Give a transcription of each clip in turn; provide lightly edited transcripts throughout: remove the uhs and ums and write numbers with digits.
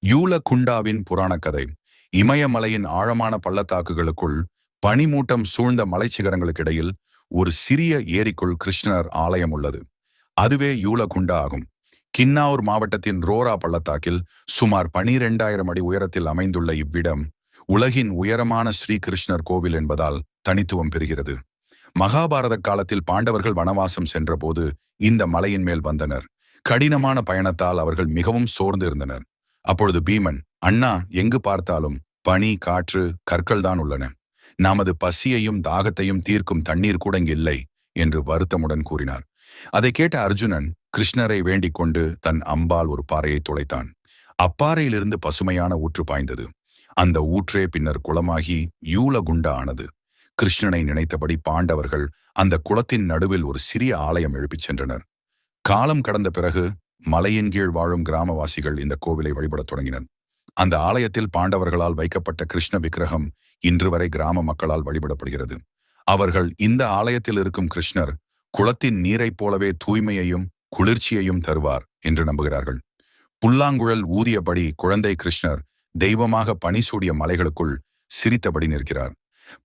யூலகுண்டாவின் புராணக்கதை. இமயமலையின் ஆழமான பள்ளத்தாக்குகளுக்குள் பனிமூட்டம் சூழ்ந்த மலைச்சிகரங்களுக்கு இடையில் ஒரு சிறிய ஏரிக்குள் கிருஷ்ணர் ஆலயம் உள்ளது. அதுவே யூலகுண்டா ஆகும். கின்னாவூர் மாவட்டத்தின் ரோரா பள்ளத்தாக்கில் சுமார் 12,000 அடி உயரத்தில் அமைந்துள்ள இவ்விடம் உலகின் உயரமான ஸ்ரீகிருஷ்ணர் கோவில் என்பதால் தனித்துவம் பெறுகிறது. மகாபாரத காலத்தில் பாண்டவர்கள் வனவாசம் சென்றபோது இந்த மலையின் மேல் வந்தனர். கடினமான பயணத்தால் அவர்கள் மிகவும் சோர்ந்து இருந்தனர். அப்பொழுது பீமன், அண்ணா, எங்கு பார்த்தாலும் பனி, காற்று, கற்கள் தான் உள்ளன. நமது பசியையும் தாகத்தையும் தீர்க்கும் தண்ணீர் கூட இங்கு இல்லை என்று வருத்தமுடன் கூறினார். அதை கேட்ட அர்ஜுனன் கிருஷ்ணரை வேண்டிக் கொண்டு தன் அம்பால் ஒரு பாறையை துளைத்தான். அப்பாறையிலிருந்து பசுமையான ஊற்று பாய்ந்தது. அந்த ஊற்றே பின்னர் குளமாகி யூலகுண்டா ஆனது. கிருஷ்ணனை நினைத்தபடி பாண்டவர்கள் அந்த குளத்தின் நடுவில் ஒரு சிறிய ஆலயம் எழுப்பிச் சென்றனர். காலம் கடந்த பிறகு மலையின் கீழ் வாழும் கிராமவாசிகள் இந்த கோவிலை வழிபடத் தொடங்கினர். அந்த ஆலயத்தில் பாண்டவர்களால் வைக்கப்பட்ட கிருஷ்ண விக்கிரகம் இன்று வரை கிராம மக்களால் வழிபடப்படுகிறது. அவர்கள் இந்த ஆலயத்தில் இருக்கும் கிருஷ்ணர் குளத்தின் நீரைப் போலவே தூய்மையையும் குளிர்ச்சியையும் தருவார் என்று நம்புகிறார்கள். புல்லாங்குழல் ஊதியபடி குழந்தை கிருஷ்ணர் தெய்வமாக பனி சூடிய மலைகளுக்குள் சிரித்தபடி நிற்கிறார்.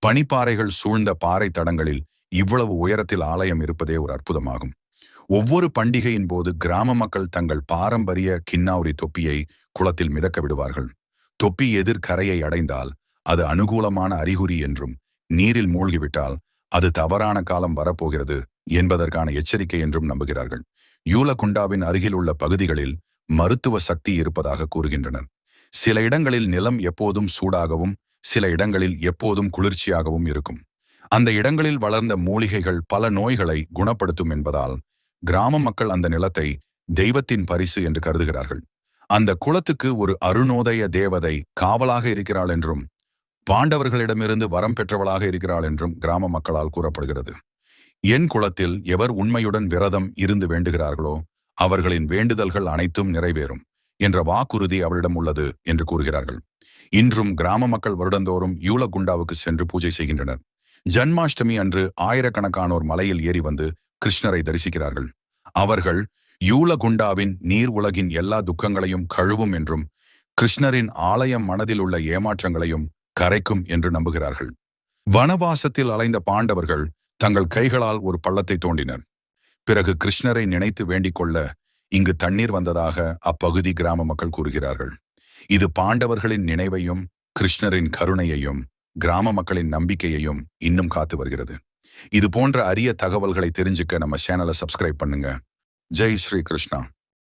பனிப்பாறைகள் சூழ்ந்த பாறை தடங்களில் இவ்வளவு உயரத்தில் ஆலயம் இருப்பதே ஒரு அற்புதமாகும். ஒவ்வொரு பண்டிகையின் போது கிராம மக்கள் தங்கள் பாரம்பரிய கின்னாவுரி தொப்பியை குளத்தில் மிதக்க விடுவார்கள். தொப்பி எதிர்கரையை அடைந்தால் அது அனுகூலமான அறிகுறி என்றும், நீரில் மூழ்கிவிட்டால் அது தவறான காலம் வரப்போகிறது என்பதற்கான எச்சரிக்கை என்றும் நம்புகிறார்கள். யூலகுண்டாவின் அருகில் உள்ள பகுதிகளில் மருத்துவ சக்தி இருப்பதாக கூறுகின்றனர். சில இடங்களில் நிலம் எப்போதும் சூடாகவும் சில இடங்களில் எப்போதும் குளிர்ச்சியாகவும் இருக்கும். அந்த இடங்களில் வளர்ந்த மூலிகைகள் பல நோய்களை குணப்படுத்தும் என்பதால் கிராம மக்கள் அந்த நிலத்தை தெய்வத்தின் பரிசு என்று கருதுகிறார்கள். அந்த குளத்துக்கு ஒரு அருணோதய தேவதை காவலாக இருக்கிறாள் என்றும், பாண்டவர்களிடமிருந்து வரம் பெற்றவளாக இருக்கிறாள் என்றும் கிராம மக்களால் கூறப்படுகிறது. என் குளத்தில் எவர் உண்மையுடன் விரதம் இருந்து வேண்டுகிறார்களோ அவர்களின் வேண்டுதல்கள் அனைத்தும் நிறைவேறும் என்ற வாக்குறுதி அவளிடம் உள்ளது என்று கூறுகிறார்கள். இன்றும் கிராம மக்கள் வருடந்தோறும் யூலகுண்டாவுக்கு சென்று பூஜை செய்கின்றனர். ஜன்மாஷ்டமி அன்று ஆயிரக்கணக்கானோர் மலையில் ஏறி வந்து கிருஷ்ணரை தரிசிக்கிறார்கள். அவர்கள் யூலகுண்டாவின் நீர் உலகின் எல்லா துக்கங்களையும் கழுவும் என்றும், கிருஷ்ணரின் ஆலயம் மனதில் உள்ள ஏமாற்றங்களையும் கரைக்கும் என்று நம்புகிறார்கள். வனவாசத்தில் அலைந்த பாண்டவர்கள் தங்கள் கைகளால் ஒரு பள்ளத்தை தோண்டினர். பிறகு கிருஷ்ணரை நினைத்து வேண்டிக் கொள்ள இங்கு தண்ணீர் வந்ததாக அப்பகுதி கிராம மக்கள் கூறுகிறார்கள். இது பாண்டவர்களின் நினைவையும் கிருஷ்ணரின் கருணையையும் கிராம மக்களின் நம்பிக்கையையும் இன்னும் காத்து வருகிறது. இது போன்ற அரிய தகவல்களை தெரிஞ்சுக்க நம்ம சேனலை சப்ஸ்கிரைப் பண்ணுங்க. ஜெய் ஸ்ரீ கிருஷ்ணா.